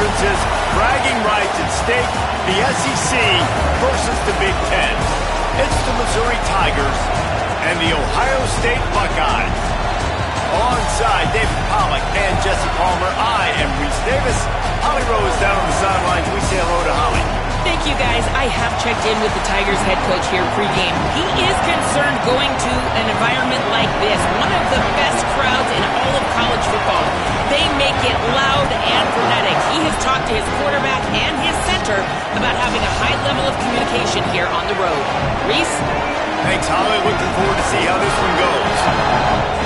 differences, bragging rights at stake, the SEC versus the Big Ten. It's the Missouri Tigers and the Ohio State Buckeyes. Alongside David Pollack and Jesse Palmer, I am Reese Davis. Holly Rowe is down on the sidelines. We say hello to Holly. Thank you, guys. I have checked in with the Tigers head coach here pregame. He is concerned going to an environment like this, one of the best crowds in all of college football. They make it loud and frenetic. He has talked to his quarterback and his center about having a high level of communication here on the road. Reese? Thanks, Holly. Looking forward to see how this one goes.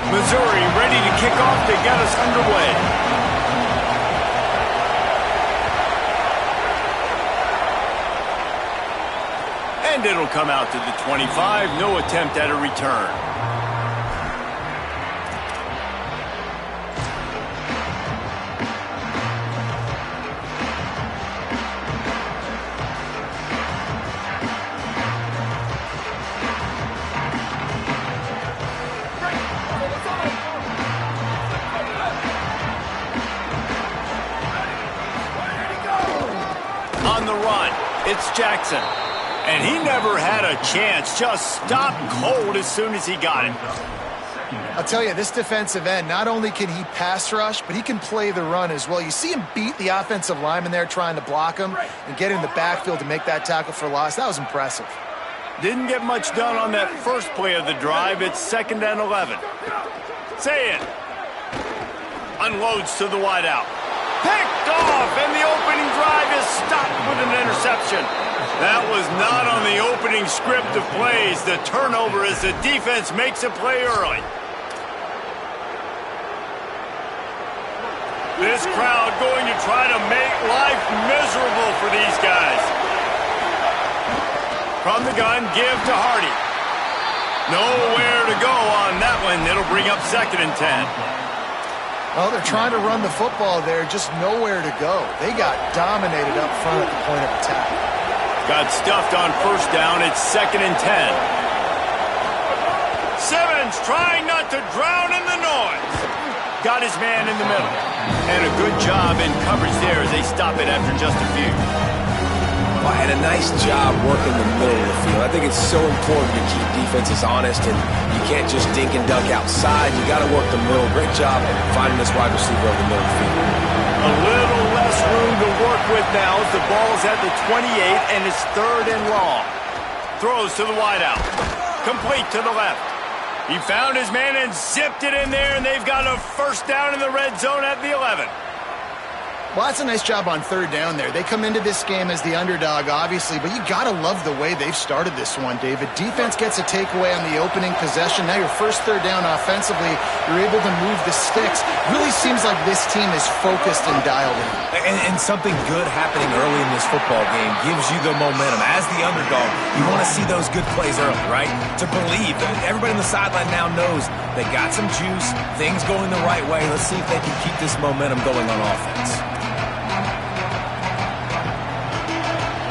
Missouri ready to kick off to get us underway. And it'll come out to the 25. No attempt at a return. On the run, it's Jackson. And he never had a chance, just stopped cold as soon as he got it. I'll tell you, this defensive end, not only can he pass rush, but he can play the run as well. You see him beat the offensive lineman there trying to block him and get in the backfield to make that tackle for loss. That was impressive. Didn't get much done on that first play of the drive. It's 2nd and 11. Say it. Unloads to the wideout. Picked off, and the opening drive is stopped with an interception. That was not on the opening script of plays. The turnover as the defense makes a play early. This crowd going to try to make life miserable for these guys. From the gun, give to Hardy. Nowhere to go on that one. It'll bring up 2nd and 10. Well, they're trying to run the football there, just nowhere to go. They got dominated up front at the point of attack. Got stuffed on 1st down. It's 2nd and 10. Simmons trying not to drown in the noise. Got his man in the middle. And a good job in coverage there as they stop it after just a few. Well, and a nice job working the middle of the field. I think it's so important to keep defenses honest, and you can't just dink and dunk outside. You got to work the middle. Great job finding this wide receiver over the middle of the field. A little less room to work with now as the ball's at the 28, and it's 3rd and long. Throws to the wideout. Complete to the left. He found his man and zipped it in there, and they've got a 1st down in the red zone at the 11. Well, that's a nice job on 3rd down there. They come into this game as the underdog, obviously, but you got to love the way they've started this one, David. Defense gets a takeaway on the opening possession. Now your first 3rd down offensively, you're able to move the sticks. Really seems like this team is focused and dialed in. And something good happening early in this football game gives you the momentum. As the underdog, you want to see those good plays early, right? To believe. Everybody on the sideline now knows they got some juice, things going the right way. Let's see if they can keep this momentum going on offense.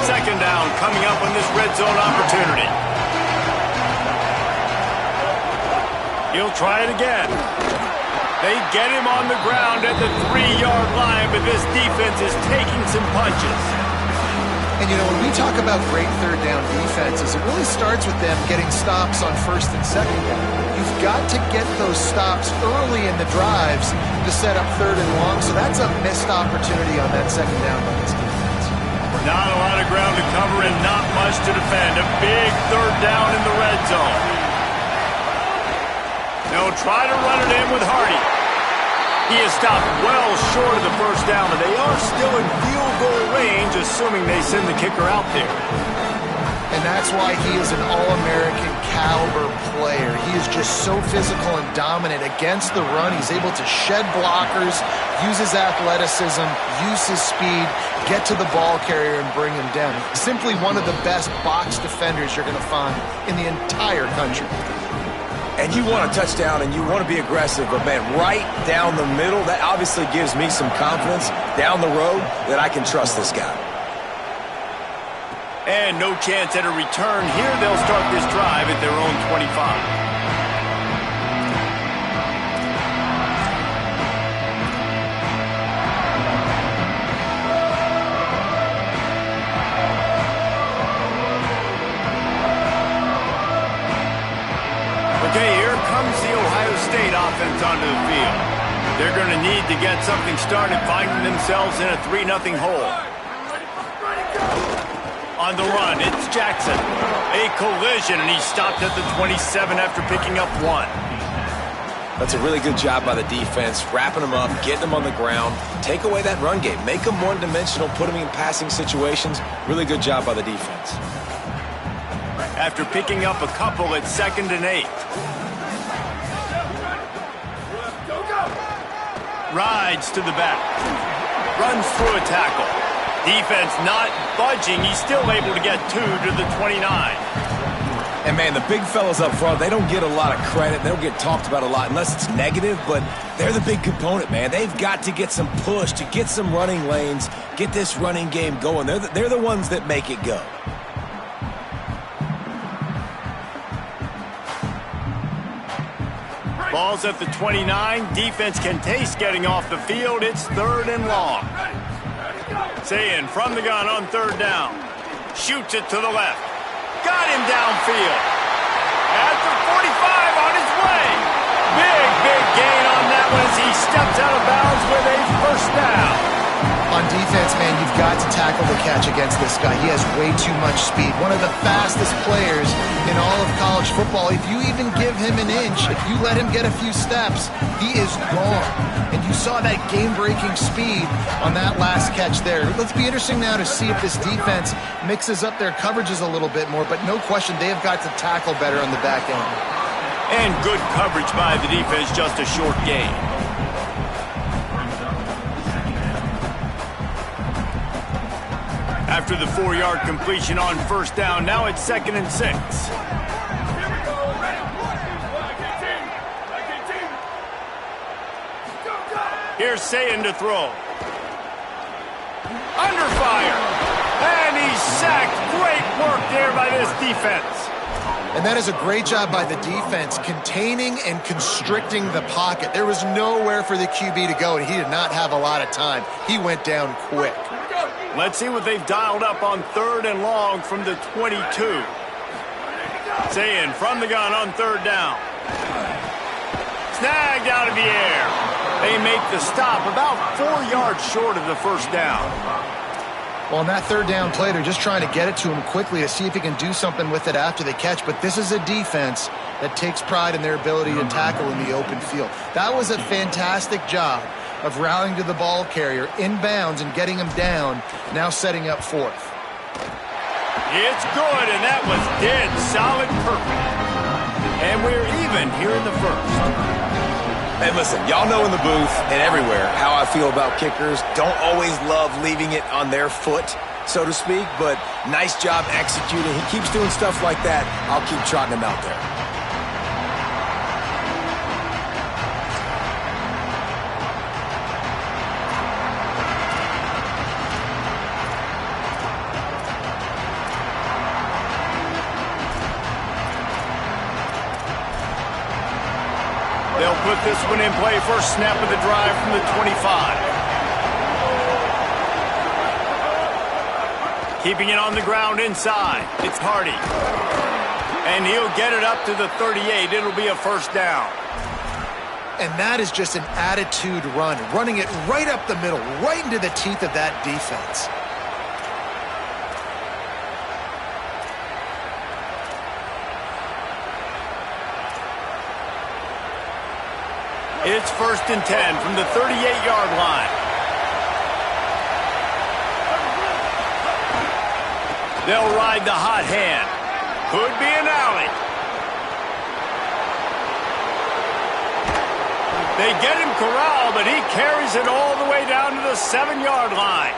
2nd down coming up on this red zone opportunity. He'll try it again. They get him on the ground at the 3-yard line, but this defense is taking some punches. And, you know, when we talk about great 3rd down defenses, it really starts with them getting stops on 1st and 2nd down. You've got to get those stops early in the drives to set up 3rd and long, so that's a missed opportunity on that 2nd down by this defense. Not a lot of ground to cover and not much to defend. A big 3rd down in the red zone. They'll try to run it in with Hardy. He is stopped well short of the 1st down, but they are still in field goal range, assuming they send the kicker out there. And that's why he is an All-American caliber player. He is just so physical and dominant against the run. He's able to shed blockers, use his athleticism, use his speed, get to the ball carrier and bring him down. Simply one of the best box defenders you're going to find in the entire country. And you want a touchdown and you want to be aggressive, but man, right down the middle, that obviously gives me some confidence down the road that I can trust this guy. And no chance at a return here. They'll start this drive at their own 25. Okay, here comes the Ohio State offense onto the field. They're going to need to get something started, finding themselves in a 3-0 hole. On the run, it's Jackson. A collision, and he stopped at the 27 after picking up 1. That's a really good job by the defense, wrapping them up, getting them on the ground, take away that run game, make them one-dimensional, put them in passing situations. Really good job by the defense. After picking up a couple at 2nd and 8. Rides to the back. Runs through a tackle. Defense not budging. He's still able to get 2 to the 29. And, man, the big fellas up front, they don't get a lot of credit. They don't get talked about a lot unless it's negative, but they're the big component, man. They've got to get some push, to get some running lanes, get this running game going. They're the ones that make it go. Ball's at the 29. Defense can taste getting off the field. It's 3rd and long. Sayin from the gun on 3rd down. Shoots it to the left. Got him downfield. At the 45 on his way. Big gain on that one as he steps out of bounds with a 1st down. On defense, man, you've got to tackle the catch against this guy. He has way too much speed. One of the fastest players in all of college football. If you even give him an inch, if you let him get a few steps, he is gone. And you saw that game-breaking speed on that last catch there. Let's be interesting now to see if this defense mixes up their coverages a little bit more, but no question they have got to tackle better on the back end. And good coverage by the defense, just a short gain. After the 4-yard completion on 1st down, now it's 2nd and 6. Here's Sayin to throw. Under fire. And he's sacked. Great work there by this defense. And that is a great job by the defense, containing and constricting the pocket. There was nowhere for the QB to go, and he did not have a lot of time. He went down quick. Let's see what they've dialed up on 3rd and long from the 22. Sayin from the gun on 3rd down. Snagged out of the air. They make the stop about 4 yards short of the 1st down. Well, on that 3rd down play, they're just trying to get it to him quickly to see if he can do something with it after the catch. But this is a defense that takes pride in their ability to tackle in the open field. That was a fantastic job of rallying to the ball carrier, inbounds, and getting him down, now setting up 4th. It's good, and that was dead solid perfect. And we're even here in the 1st. Hey, listen, y'all know in the booth and everywhere how I feel about kickers. Don't always love leaving it on their foot, so to speak, but nice job executing. He keeps doing stuff like that. I'll keep trotting him out there. They'll put this one in play. First snap of the drive from the 25. Keeping it on the ground inside. It's Hardy. And he'll get it up to the 38. It'll be a 1st down. And that is just an attitude run, running it right up the middle, right into the teeth of that defense. It's 1st and 10 from the 38-yard line. They'll ride the hot hand. Could be an alley. They get him corralled, but he carries it all the way down to the 7-yard line.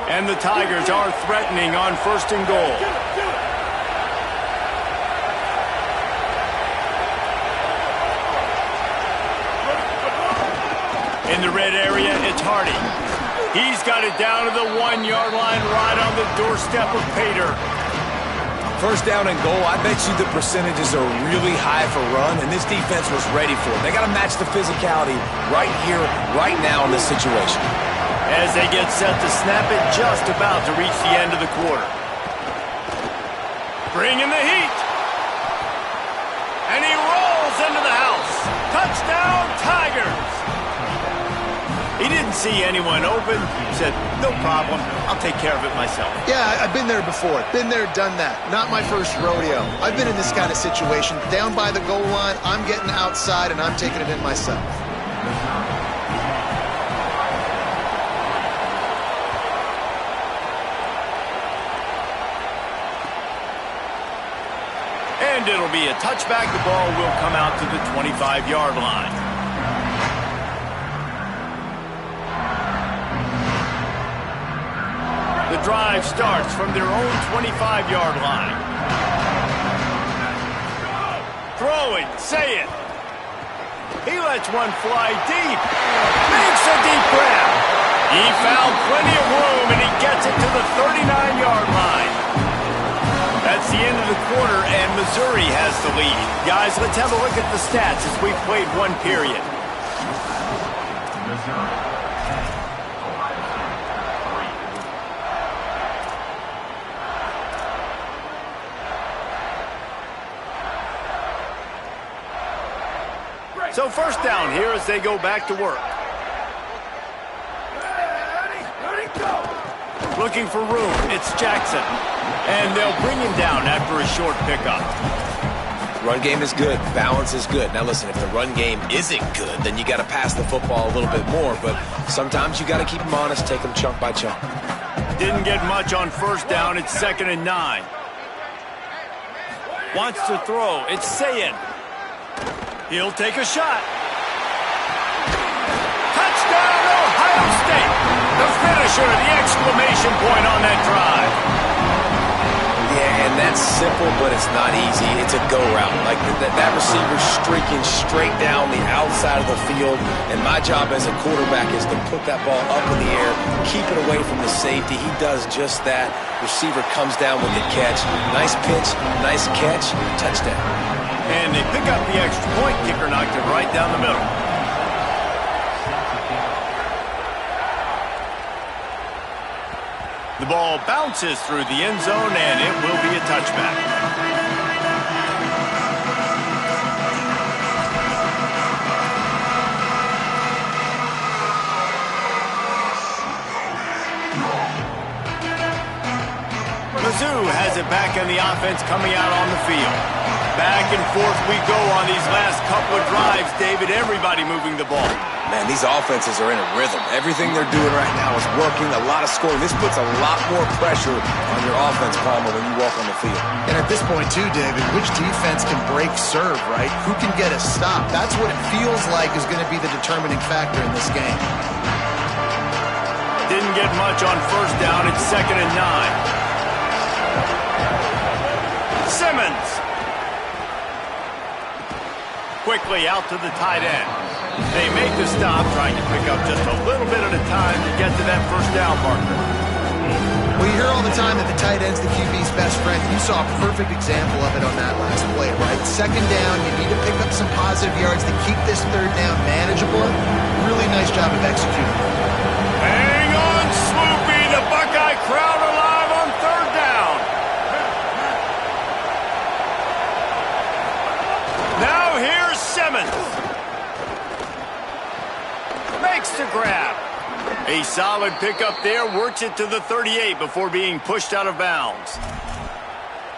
And the Tigers are threatening on 1st and goal. In the red area, it's Hardy. He's got it down to the 1-yard line right on the doorstep of Pater. 1st down and goal, I bet you the percentages are really high for run, and this defense was ready for it. They got to match the physicality right here, right now in this situation. As they get set to snap it, just about to reach the end of the quarter. Bringing the heat. And he rolls into the house. Touchdown, Tigers. He didn't see anyone open. He said, no problem. I'll take care of it myself. Yeah, I've been there before. Been there, done that. Not my first rodeo. I've been in this kind of situation. Down by the goal line, I'm getting outside, and I'm taking it in myself. And it'll be a touchback. The ball will come out to the 25-yard line. The drive starts from their own 25-yard line. Throwing, say it. He lets one fly deep. Makes a deep grab. He found plenty of room, and he gets it to the 39-yard line. That's the end of the quarter, and Missouri has the lead. Guys, let's have a look at the stats as we've played one period. So 1st down here as they go back to work. Looking for room, it's Jackson. And they'll bring him down after a short pickup. Run game is good. Balance is good. Now listen, if the run game isn't good, then you got to pass the football a little bit more. But sometimes you got to keep them honest, take them chunk by chunk. Didn't get much on 1st down. It's 2nd and 9. Wants to throw. It's Sayin. He'll take a shot. Touchdown, Ohio State. The finisher, the exclamation point on that drive. Yeah, and that's simple, but it's not easy. It's a go route. Like that receiver streaking straight down the outside of the field, and my job as a quarterback is to put that ball up in the air, keep it away from the safety. He does just that. Receiver comes down with the catch. Nice pitch, nice catch, touchdown. And they pick up the extra point. Kicker knocked it right down the middle. The ball bounces through the end zone, and it will be a touchback. Mizzou has it back in the offense coming out on the field. Back and forth we go on these last couple of drives, David. Everybody moving the ball. Man, these offenses are in a rhythm. Everything they're doing right now is working. A lot of scoring. This puts a lot more pressure on your offense, Palmer, when you walk on the field. And at this point, too, David, which defense can break serve, right? Who can get a stop? That's what it feels like is going to be the determining factor in this game. Didn't get much on 1st down. It's 2nd and 9. Simmons. Quickly out to the tight end. They make the stop, trying to pick up just a little bit at a time to get to that 1st down marker. We hear all the time that the tight end's the QB's best friend. You saw a perfect example of it on that last play, right? 2nd down, you need to pick up some positive yards to keep this 3rd down manageable. Really nice job of executing. Hang on, Swoopy. The Buckeye crowd alive on 3rd down. Now here's Simmons. Makes the grab. A solid pickup there. Works it to the 38 before being pushed out of bounds.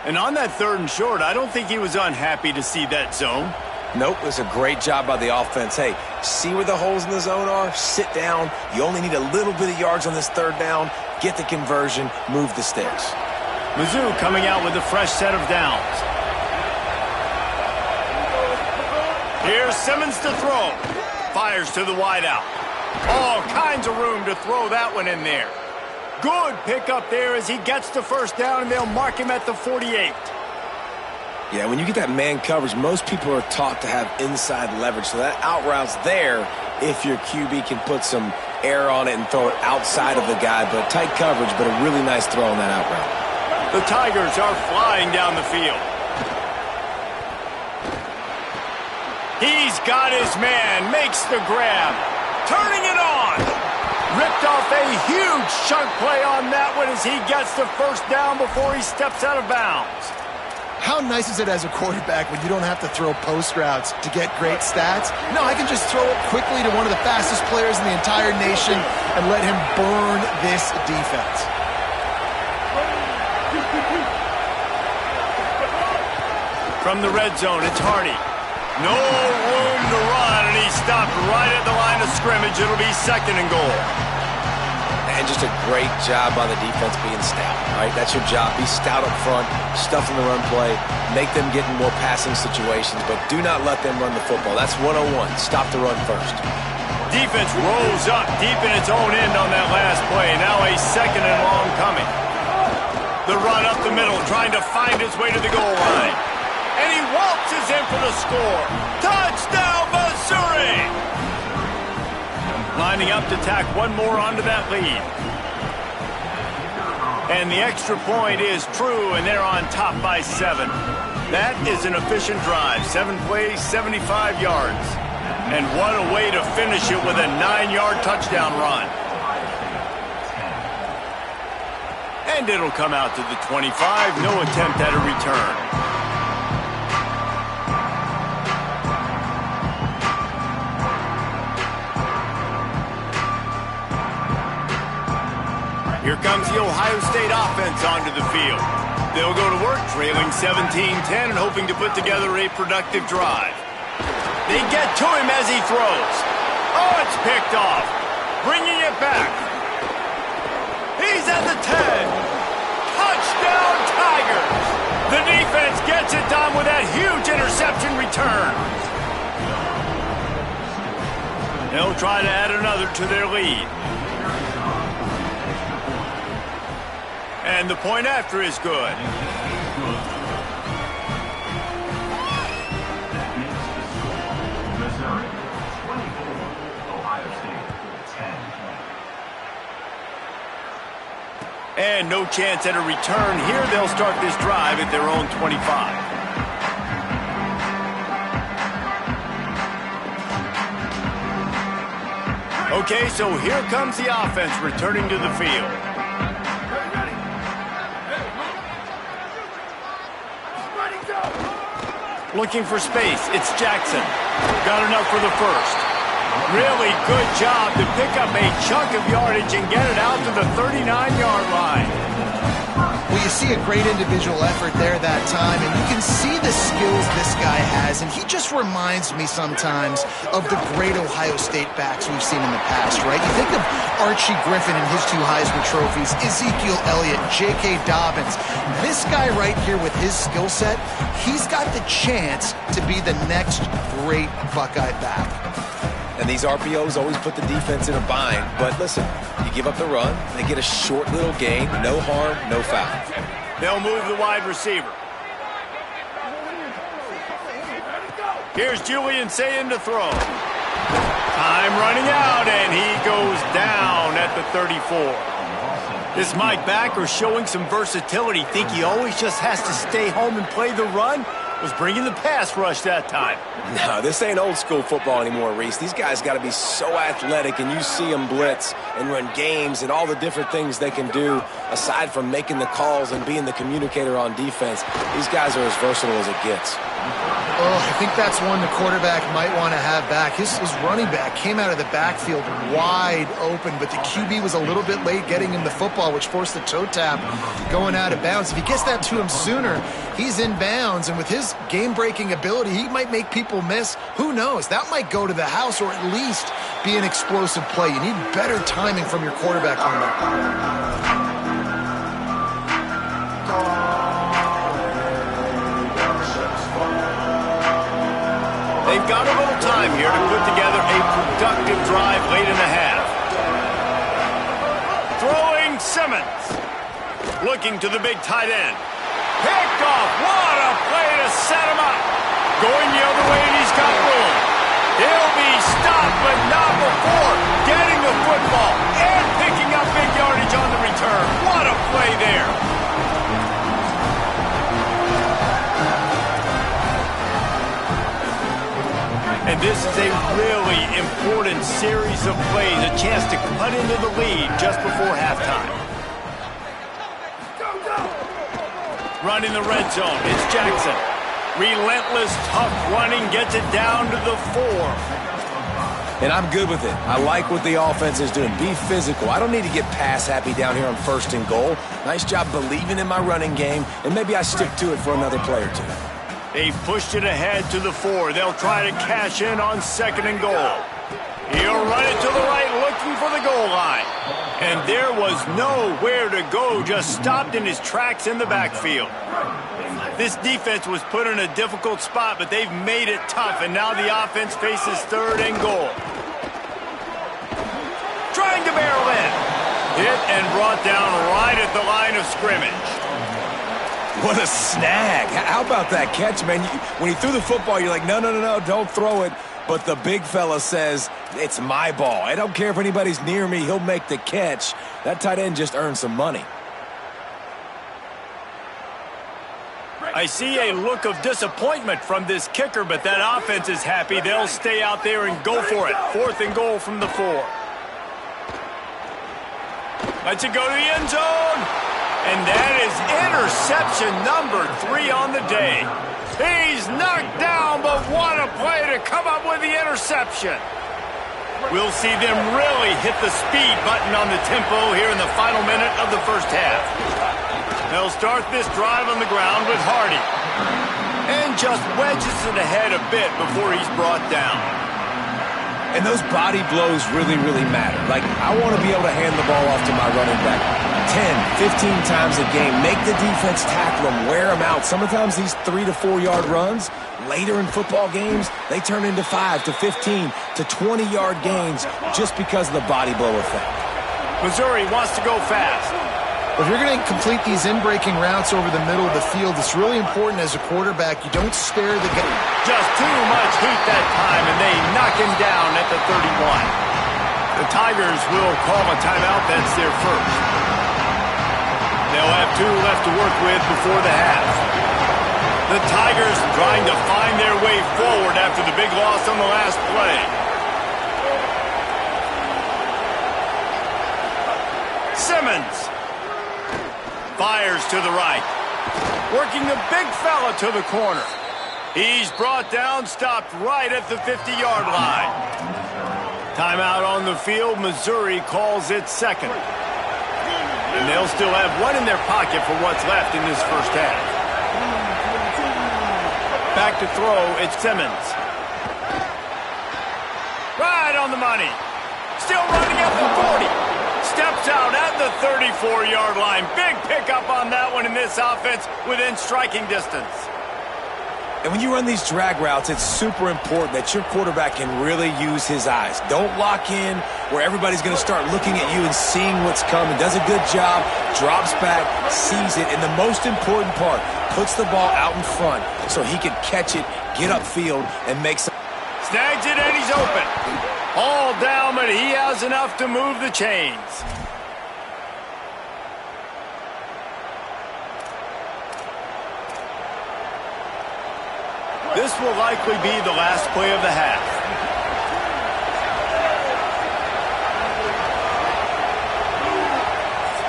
And on that 3rd and short, I don't think he was unhappy to see that zone. Nope, it was a great job by the offense. Hey, see where the holes in the zone are? Sit down. You only need a little bit of yards on this 3rd down. Get the conversion. Move the sticks. Mizzou coming out with a fresh set of downs. Here's Simmons to throw. Fires to the wideout. All kinds of room to throw that one in there. Good pickup there as he gets the 1st down, and they'll mark him at the 48. Yeah, when you get that man coverage, most people are taught to have inside leverage. So that out route's there if your QB can put some air on it and throw it outside of the guy. But tight coverage, but a really nice throw on that out route. The Tigers are flying down the field. He's got his man, makes the grab, turning it on. Ripped off a huge chunk play on that one as he gets the 1st down before he steps out of bounds. How nice is it as a quarterback when you don't have to throw post routes to get great stats? No, I can just throw it quickly to one of the fastest players in the entire nation and let him burn this defense. From the red zone, it's Hardy. No room to run, and he stopped right at the line of scrimmage. It'll be 2nd and goal. And just a great job by the defense being stout, all right? That's your job. Be stout up front, stuff in the run play, make them get in more passing situations, but do not let them run the football. That's 101. Stop the run first. Defense rolls up deep in its own end on that last play. Now a 2nd and long coming. The run up the middle, trying to find his way to the goal line. And he waltzes in for the score. Touchdown, Missouri! Lining up to tack one more onto that lead. And the extra point is true, and they're on top by 7. That is an efficient drive. 7 plays, 75 yards. And what a way to finish it with a 9-yard touchdown run. And it'll come out to the 25. No attempt at a return. Here comes the Ohio State offense onto the field. They'll go to work trailing 17-10 and hoping to put together a productive drive. They get to him as he throws. Oh, it's picked off. Bringing it back. He's at the 10. Touchdown, Tigers. The defense gets it done with that huge interception return. They'll try to add another to their lead. And the point after is good. Missouri 24, Ohio State 10. And no chance at a return here. They'll start this drive at their own 25. Okay, so here comes the offense returning to the field. Looking for space, it's Jackson. Got enough for the 1st. Really good job to pick up a chunk of yardage and get it out to the 39-yard line. Well, you see a great individual effort there that time, and you can see the skills this guy has, and he just reminds me sometimes of the great Ohio State backs we've seen in the past, right? You think of Archie Griffin and his 2 Heisman trophies, Ezekiel Elliott, J.K. Dobbins. This guy right here with his skill set, he's got the chance to be the next great Buckeye back. And these RPOs always put the defense in a bind. But listen, you give up the run, they get a short little gain, no harm, no foul. They'll move the wide receiver. Here's Julian Sayin to throw. Time running out, and he goes down at the 34. This Mike backer showing some versatility. Think he always just has to stay home and play the run? Was bringing the pass rush that time. No, this ain't old school football anymore, Reese. These guys got to be so athletic, and you see them blitz and run games and all the different things they can do aside from making the calls and being the communicator on defense. These guys are as versatile as it gets. Oh, I think that's one the quarterback might want to have back. His running back came out of the backfield wide open, but the QB was a little bit late getting him the football, which forced the toe tap going out of bounds. If he gets that to him sooner, he's in bounds, and with his game-breaking ability, he might make people miss. Who knows? That might go to the house or at least be an explosive play. You need better timing from your quarterback on that. They've got a little time here to put together a productive drive late in the half. Throwing Simmons. Looking to the big tight end. Picked off. What a play to set him up. Going the other way, and he's got room. He'll be stopped, but not before getting the football and picking up big yardage on the return. What a play there. And this is a really important series of plays, a chance to cut into the lead just before halftime. Running the red zone, it's Jackson. Relentless, tough running, gets it down to the 4. And I'm good with it. I like what the offense is doing. Be physical. I don't need to get pass happy down here on 1st and goal. Nice job believing in my running game, and maybe I stick to it for another play or two. They've pushed it ahead to the 4. They'll try to cash in on 2nd and goal. He'll run it to the right, looking for the goal line. And there was nowhere to go, just stopped in his tracks in the backfield. This defense was put in a difficult spot, but they've made it tough, and now the offense faces 3rd and goal. Trying to barrel in. Hit and brought down right at the line of scrimmage. What a snag. How about that catch, man? When he threw the football, you're like, no, don't throw it. But the big fella says, it's my ball. I don't care if anybody's near me. He'll make the catch. That tight end just earned some money. I see a look of disappointment from this kicker, but that offense is happy. They'll stay out there and go for it. 4th and goal from the 4. Lets it go to the end zone. And that is interception number 3 on the day. He's knocked down, but what a play to come up with the interception. We'll see them really hit the speed button on the tempo here in the final minute of the 1st half. They'll start this drive on the ground with Hardy. And just wedges it ahead a bit before he's brought down. And those body blows really, really matter. Like, I want to be able to hand the ball off to my running back 10, 15 times a game. Make the defense tackle them, wear them out. Sometimes these 3 to 4 yard runs, later in football games, they turn into 5 to 15 to 20 yard gains just because of the body blow effect. Missouri wants to go fast. If you're going to complete these in-breaking routes over the middle of the field, it's really important as a quarterback you don't spare the game. Just too much heat that time, and they knock him down at the 31. The Tigers will call a timeout. That's their first. They'll have 2 left to work with before the half. The Tigers trying to find their way forward after the big loss on the last play. Simmons. Fires to the right. Working the big fella to the corner. He's brought down, stopped right at the 50-yard line. Timeout on the field. Missouri calls it 2nd. And they'll still have 1 in their pocket for what's left in this 1st half. Back to throw, it's Simmons. Right on the money. Still running at the 40. Steps out at the 34-yard line. Big pickup on that one in this offense within striking distance. And when you run these drag routes, it's super important that your quarterback can really use his eyes. Don't lock in where everybody's going to start looking at you and seeing what's coming. Does a good job, drops back, sees it, and the most important part, puts the ball out in front so he can catch it, get upfield, and make some... Snags it, and he's open. All down, but he has enough to move the chains. This will likely be the last play of the half.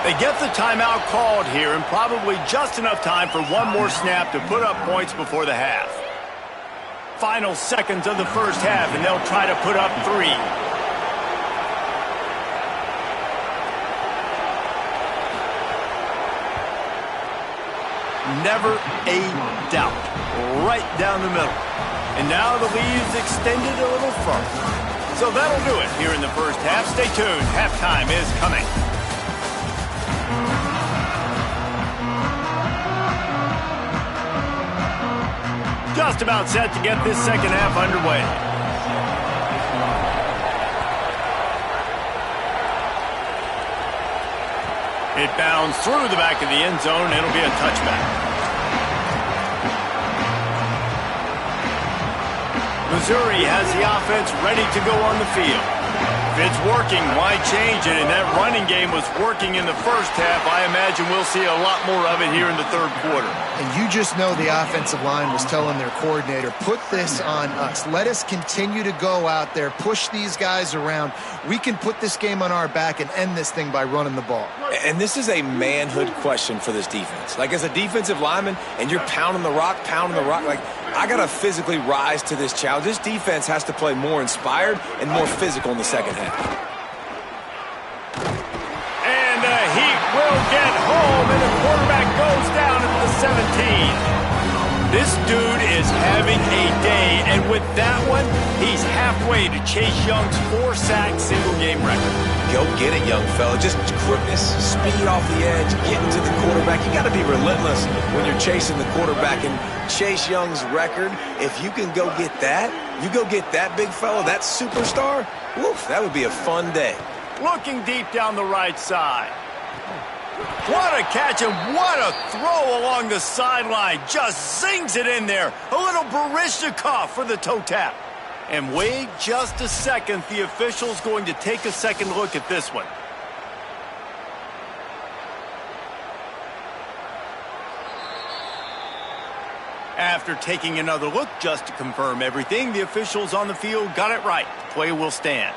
They get the timeout called here, and probably just enough time for one more snap to put up points before the half. Final seconds of the first half, and they'll try to put up 3. Never a doubt. Right down the middle. And now the lead is extended a little further. So that'll do it here in the first half. Stay tuned. Halftime is coming. Just about set to get this second half underway. It bounds through the back of the end zone. It'll be a touchback. Missouri has the offense ready to go on the field. If it's working, why change it? And that running game was working in the first half. I imagine we'll see a lot more of it here in the third quarter. And you just know the offensive line was telling their coordinator, put this on us. Let us continue to go out there, push these guys around. We can put this game on our back and end this thing by running the ball. And this is a manhood question for this defense. Like, as a defensive lineman, and you're pounding the rock, like, I got to physically rise to this challenge. This defense has to play more inspired and more physical in the second half. And the Heat will get home, and the quarterback goes down at the 17. This dude is having a day, and with that one, he's halfway to Chase Young's 4-sack single-game record. Go get it, young fella. Just quickness, speed off the edge, getting to the quarterback. You got to be relentless when you're chasing the quarterback. And Chase Young's record, if you can go get that, you go get that big fella, that superstar, woof, that would be a fun day. Looking deep down the right side. What a catch and what a throw along the sideline. Just zings it in there. A little Baryshnikov for the toe tap. And wait just a second. The official's going to take a second look at this one. After taking another look just to confirm everything, the officials on the field got it right. The play will stand.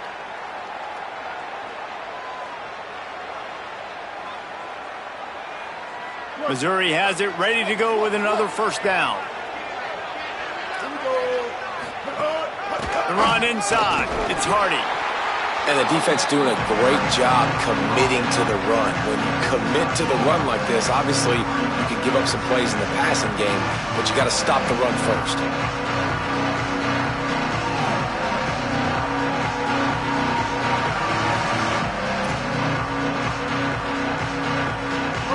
Missouri has it ready to go with another first down. The run inside. It's Hardy. And the defense doing a great job committing to the run. When you commit to the run like this, obviously you can give up some plays in the passing game, but you got to stop the run first.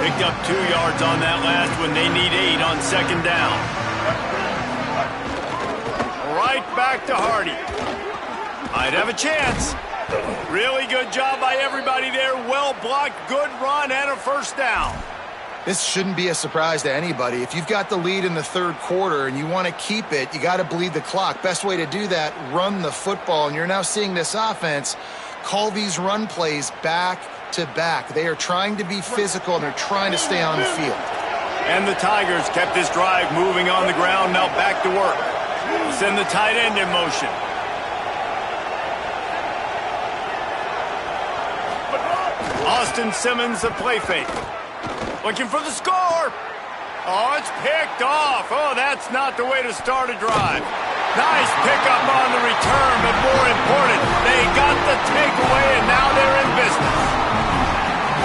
Picked up 2 yards on that last one. They need 8 on second down. Right back to Hardy. Might have a chance. Really good job by everybody there. Well blocked, good run, and a first down. This shouldn't be a surprise to anybody. If you've got the lead in the third quarter and you want to keep it, you got to bleed the clock. Best way to do that, run the football. And you're now seeing this offense call these run plays back to back. They are trying to be physical, and they're trying to stay on the field. And the Tigers kept this drive moving on the ground. Now back to work. Send the tight end in motion. Austin Simmons, the play fake. Looking for the score. Oh, it's picked off. Oh, that's not the way to start a drive. Nice pickup on the return, but more important, they got the takeaway, and now they're in business.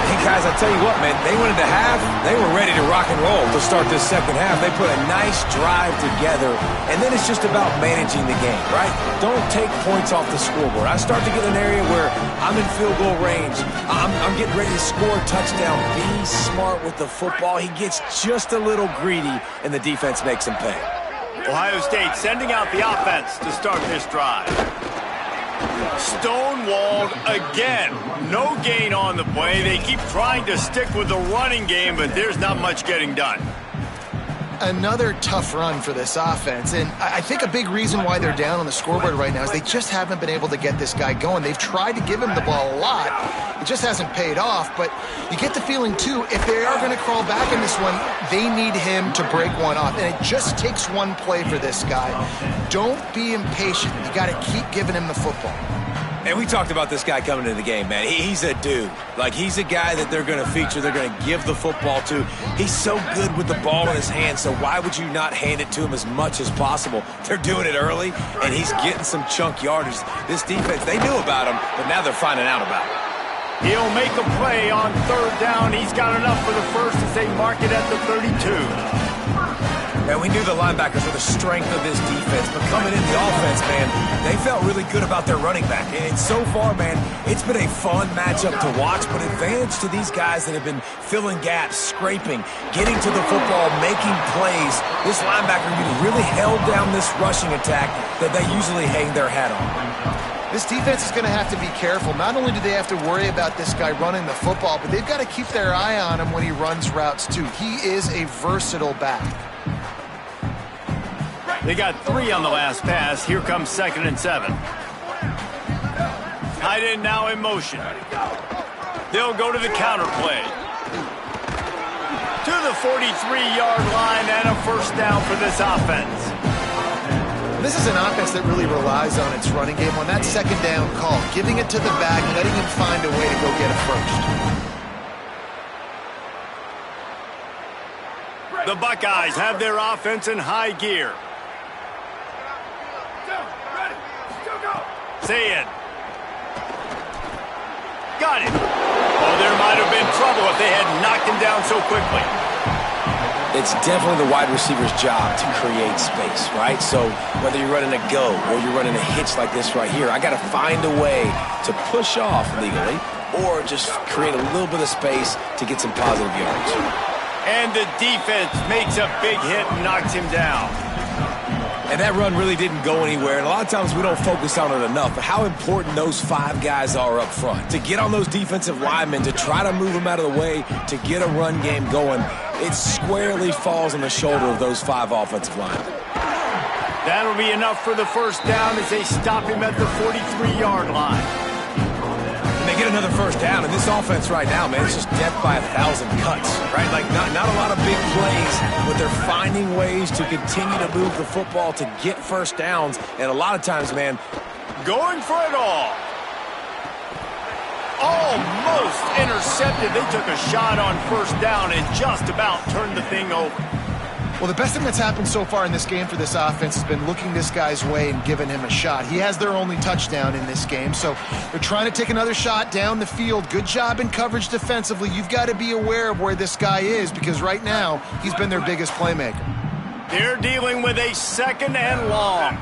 Hey, guys, I tell you what, man, they went into half. They were ready to rock and roll to start this second half. They put a nice drive together, and then it's just about managing the game, right? Don't take points off the scoreboard. I start to get an area where I'm in field goal range. I'm getting ready to score a touchdown. Be smart with the football. He gets just a little greedy, and the defense makes him pay. Ohio State sending out the offense to start this drive. Stonewalled again. No gain on the play. They keep trying to stick with the running game, but there's not much getting done. Another tough run for this offense, and I think a big reason why they're down on the scoreboard right now is they just haven't been able to get this guy going. They've tried to give him the ball a lot. It just hasn't paid off, but you get the feeling, too, if they are going to crawl back in this one, they need him to break one off, and it just takes one play for this guy. Don't be impatient. You got to keep giving him the football. And we talked about this guy coming into the game, man. He's a dude. Like, he's a guy that they're going to feature, they're going to give the football to. He's so good with the ball in his hand, so why would you not hand it to him as much as possible? They're doing it early, and he's getting some chunk yardage. This defense, they knew about him, but now they're finding out about him. He'll make a play on third down. He's got enough for the first as they mark it at the 32. And we knew the linebackers were the strength of this defense, but coming in the offense, man, they felt really good about their running back. And so far, man, it's been a fun matchup to watch, but advantage to these guys that have been filling gaps, scraping, getting to the football, making plays. This linebacker really held down this rushing attack that they usually hang their hat on. This defense is going to have to be careful. Not only do they have to worry about this guy running the football, but they've got to keep their eye on him when he runs routes too. He is a versatile back. They got 3 on the last pass. Here comes 2nd and 7. Tight end now in motion. They'll go to the counter play. To the 43-yard line and a first down for this offense. This is an offense that really relies on its running game on that second down call, giving it to the back, letting him find a way to go get a first. The Buckeyes have their offense in high gear. Say it. Got it. Oh, there might have been trouble if they had knocked him down so quickly. It's definitely the wide receiver's job to create space, right? So whether you're running a go or you're running a hitch like this right here, I got to find a way to push off legally or just create a little bit of space to get some positive yards. And the defense makes a big hit and knocks him down. And that run really didn't go anywhere. And a lot of times we don't focus on it enough, but how important those 5 guys are up front. To get on those defensive linemen, to try to move them out of the way, to get a run game going, it squarely falls on the shoulder of those 5 offensive linemen. That'll be enough for the first down as they stop him at the 43-yard line. And they get another first down, and this offense right now, man, it's just death by 1,000 cuts, right? Like, not a lot of big plays, but they're finding ways to continue to move the football to get first downs, and a lot of times, man, going for it all. Almost intercepted. They took a shot on first down and just about turned the thing over. Well, the best thing that's happened so far in this game for this offense has been looking this guy's way and giving him a shot. He has their only touchdown in this game, so they're trying to take another shot down the field. Good job in coverage defensively. You've got to be aware of where this guy is because right now he's been their biggest playmaker. They're dealing with a 2nd and long.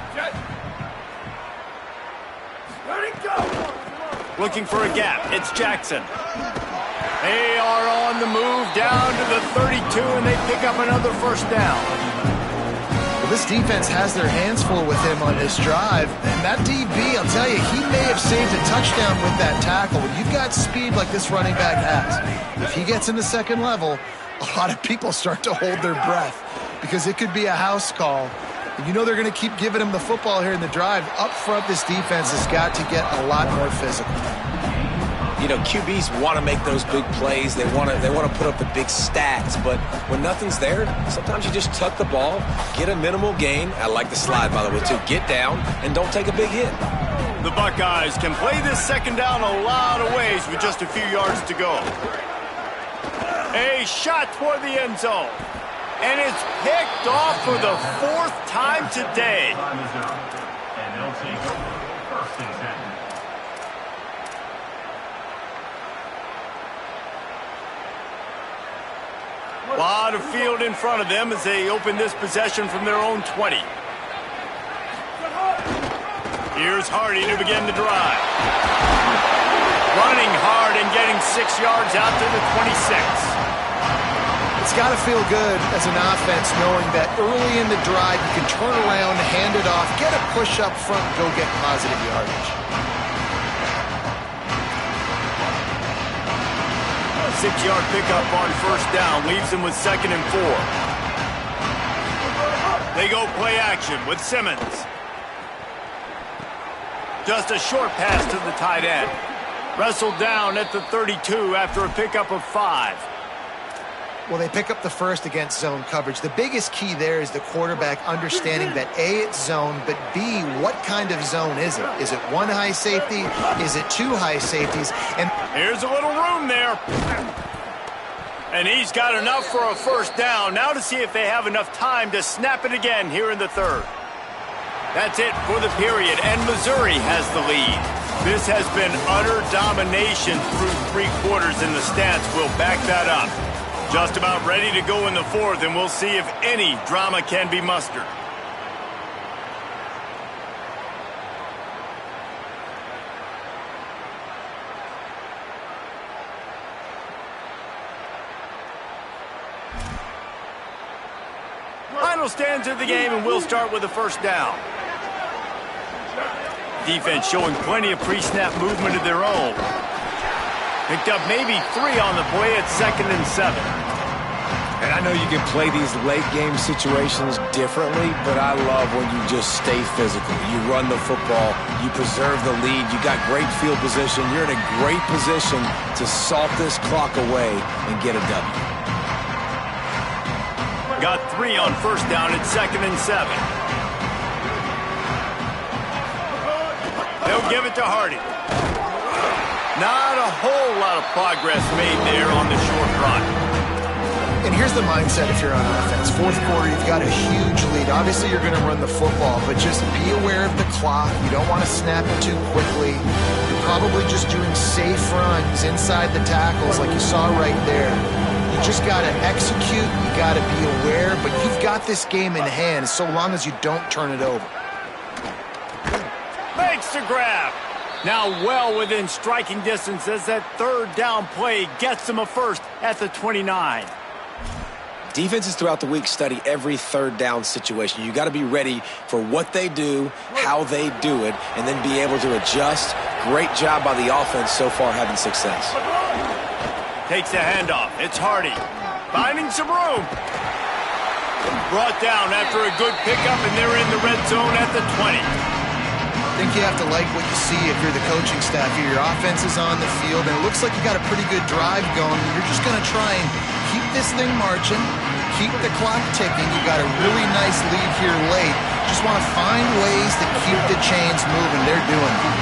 Looking for a gap. It's Jackson. They are on the move down to the 32, and they pick up another first down. Well, this defense has their hands full with him on this drive. And that DB, I'll tell you, he may have saved a touchdown with that tackle. When you've got speed like this running back has, if he gets in the second level, a lot of people start to hold their breath because it could be a house call. And you know they're going to keep giving him the football here in the drive. Up front, this defense has got to get a lot more physical. You know, QBs want to make those big plays. They want to put up the big stats. But when nothing's there, sometimes you just tuck the ball, get a minimal gain. I like the slide, by the way, too. Get down and don't take a big hit. The Buckeyes can play this second down a lot of ways with just a few yards to go. A shot toward the end zone. And it's picked off for the 4th time today. And they'll take 1st and 10. A lot of field in front of them as they open this possession from their own 20. Here's Hardy to begin the drive. Running hard and getting 6 yards out to the 26. It's got to feel good as an offense knowing that early in the drive you can turn around, hand it off, get a push up front, and go get positive yardage. 6-yard pickup on first down leaves them with 2nd and 4. They go play action with Simmons. Just a short pass to the tight end. Wrestled down at the 32 after a pickup of 5. Well, they pick up the first against zone coverage. The biggest key there is the quarterback understanding that A, it's zone, but B, what kind of zone is it? Is it one high safety? Is it two high safeties? And here's a little room there. And he's got enough for a first down. Now to see if they have enough time to snap it again here in the third. That's it for the period, and Missouri has the lead. This has been utter domination through 3 quarters, and the stats will back that up. Just about ready to go in the fourth, and we'll see if any drama can be mustered. Final stands of the game, and we'll start with the first down. Defense showing plenty of pre-snap movement of their own. Picked up maybe 3 on the play at 2nd and 7. And I know you can play these late-game situations differently, but I love when you just stay physical. You run the football, you preserve the lead, you got great field position, you're in a great position to salt this clock away and get a W. Got 3 on first down at 2nd and 7. They'll give it to Hardy. Not a whole lot of progress made there on the short run. And here's the mindset if you're on offense. Fourth quarter, you've got a huge lead. Obviously, you're going to run the football, but just be aware of the clock. You don't want to snap it too quickly. You're probably just doing safe runs inside the tackles like you saw right there. You just got to execute. You got to be aware, but you've got this game in hand so long as you don't turn it over. Makes the grab. Now well within striking distance as that third down play gets them a first at the 29. Defenses throughout the week study every third down situation. You got to be ready for what they do, how they do it, and then be able to adjust. Great job by the offense so far having success. Takes the handoff. It's Hardy. Finding some room. Brought down after a good pickup, and they're in the red zone at the 20. I think you have to like what you see if you're the coaching staff here. Your offense is on the field, and it looks like you got a pretty good drive going. You're just going to try and keep this thing marching, keep the clock ticking. You got a really nice lead here late. Just want to find ways to keep the chains moving. They're doing it.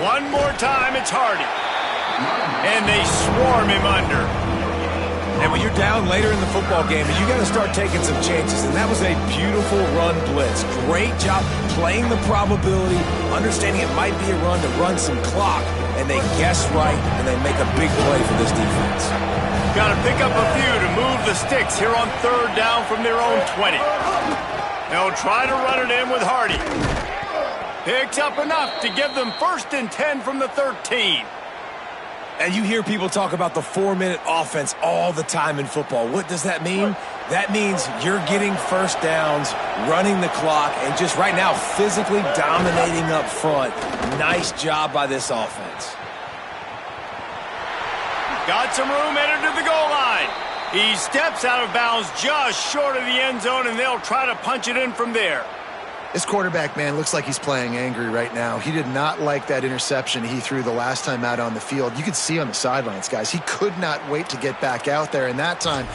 One more time, it's Hardy. And they swarm him under. And when you're down later in the football game, you got to start taking some chances. And that was a beautiful run blitz. Great job playing the probability, understanding it might be a run to run some clock. And they guess right, and they make a big play for this defense. Got to pick up a few to move the sticks here on third down from their own 20. They'll try to run it in with Hardy. Picks up enough to give them 1st and 10 from the 13. And you hear people talk about the 4-minute offense all the time in football. What does that mean? That means you're getting first downs, running the clock, and just right now physically dominating up front. Nice job by this offense. Got some room headed to the goal line. He steps out of bounds just short of the end zone, and they'll try to punch it in from there. This quarterback, man, looks like he's playing angry right now. He did not like that interception he threw the last time out on the field. You could see on the sidelines, guys. He could not wait to get back out there, and that time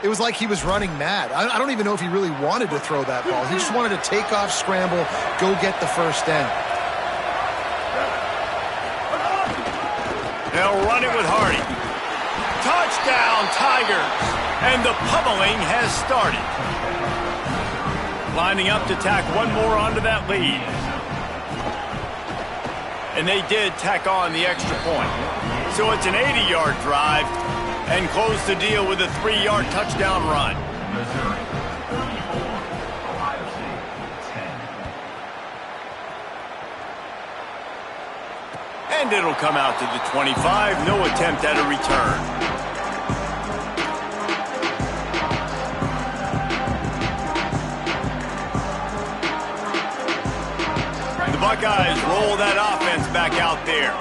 it was like he was running mad. I don't even know if he really wanted to throw that ball. He just wanted to take off, scramble, go get the first down. They'll run it with Hardy. Touchdown, Tigers! And the pummeling has started. Lining up to tack one more onto that lead. And they did tack on the extra point. So it's an 80-yard drive and close the deal with a 3-yard touchdown run. Missouri 34, Ohio State 10. And it'll come out to the 25. No attempt at a return. The Buckeyes roll that offense back out there.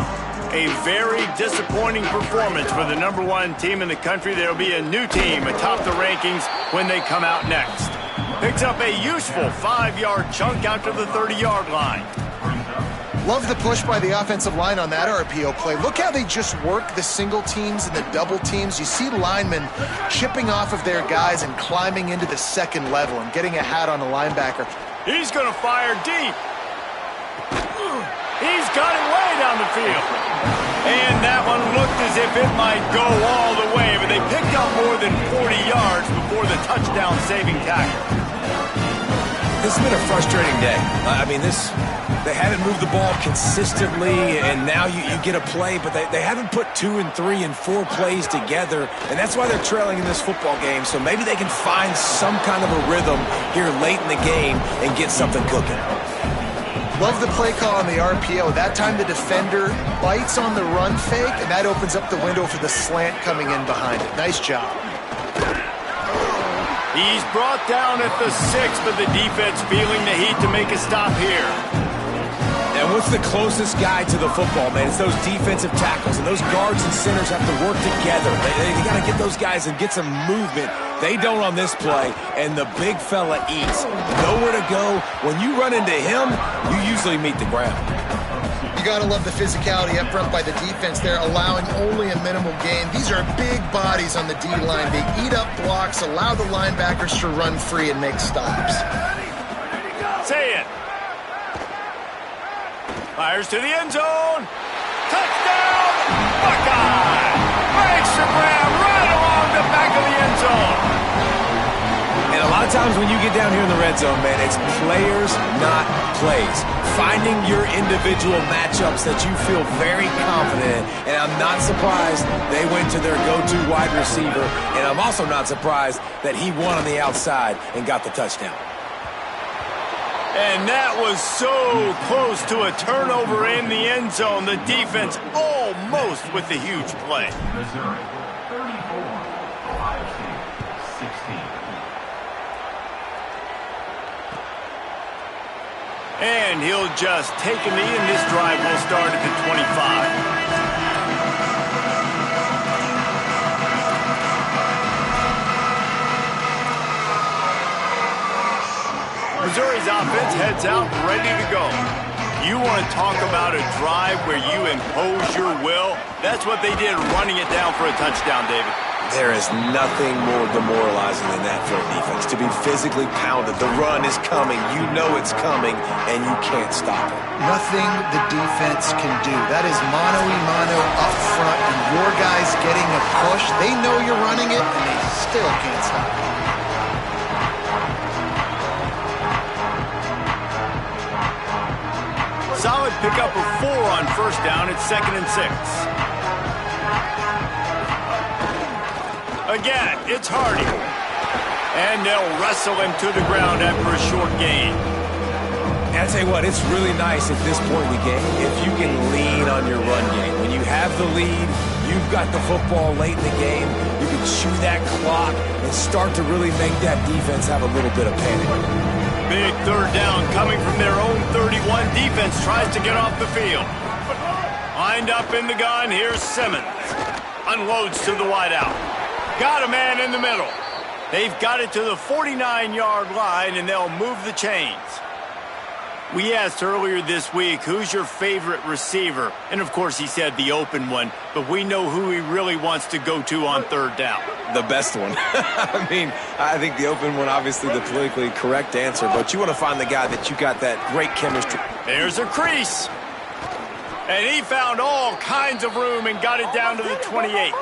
A very disappointing performance for the #1 team in the country. There'll be a new team atop the rankings when they come out next. Picks up a useful 5-yard chunk out to the 30-yard line. Love the push by the offensive line on that RPO play. Look how they just work the single teams and the double teams. You see linemen chipping off of their guys and climbing into the second level and getting a hat on the linebacker. He's going to fire deep. He's got it way down the field. And that one looked as if it might go all the way, but they picked up more than 40 yards before the touchdown-saving tackle. This has been a frustrating day. They haven't moved the ball consistently, and now you get a play, but they haven't put 2 and 3 and 4 plays together, and that's why they're trailing in this football game. So maybe they can find some kind of a rhythm here late in the game and get something cooking. Love the play call on the RPO. That time the defender bites on the run fake, and that opens up the window for the slant coming in behind it. Nice job. He's brought down at the 6, but the defense feeling the heat to make a stop here. And what's the closest guy to the football, man? It's those defensive tackles, and those guards and centers have to work together. They got to get those guys and get some movement. They don't on this play, and the big fella eats. Nowhere to go. When you run into him, you usually meet the ground. You got to love the physicality up front by the defense there, allowing only a minimal gain. These are big bodies on the D-line. They eat up blocks, allow the linebackers to run free and make stops. Say it. Fires to the end zone. Touchdown, Buckeye! Breaks the grab right along the back of the end zone. And a lot of times when you get down here in the red zone, man, it's players, not plays. Finding your individual matchups that you feel very confident in. And I'm not surprised they went to their go-to wide receiver. And I'm also not surprised that he won on the outside and got the touchdown. And that was so close to a turnover in the end zone. The defense almost with the huge play. Missouri 34, Ohio State 16. And he'll just take a knee, and this drive will start at the 25. Missouri's offense heads out ready to go. You want to talk about a drive where you impose your will? That's what they did, running it down for a touchdown, David. There is nothing more demoralizing than that for a defense. To be physically pounded, the run is coming, you know it's coming, and you can't stop it. Nothing the defense can do. That is mano-a-mano up front, and your guys getting a push. They know you're running it, and they still can't stop it. Solid pickup of 4 on first down. It's 2nd and 6. Again, it's Hardy. And they'll wrestle him to the ground after a short gain. And I tell you what, it's really nice at this point in the game if you can lean on your run game. When you have the lead, you've got the football late in the game, you can chew that clock and start to really make that defense have a little bit of panic. Big third down coming from their own 31. Defense tries to get off the field. Lined up in the gun, here's Simmons. Unloads to the wideout. Got a man in the middle. They've got it to the 49-yard line, and they'll move the chains. We asked earlier this week, who's your favorite receiver? And, of course, he said the open one, but we know who he really wants to go to on third down. The best one. I think the open one, obviously the politically correct answer, but you want to find the guy that you got that great chemistry. There's a crease. And he found all kinds of room and got it down to the 28.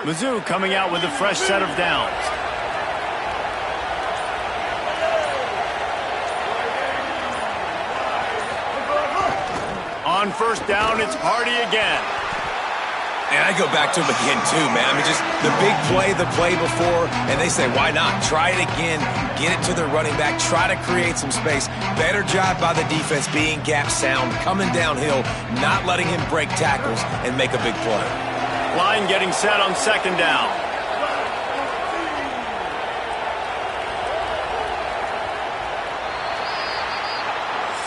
Mizzou coming out with a fresh set of downs. On first down, it's Hardy again. And I go back to him again, too, man. Just the big play, the play before, and they say, why not? Try it again, get it to their running back, try to create some space. Better job by the defense being gap sound, coming downhill, not letting him break tackles and make a big play. Line getting set on second down.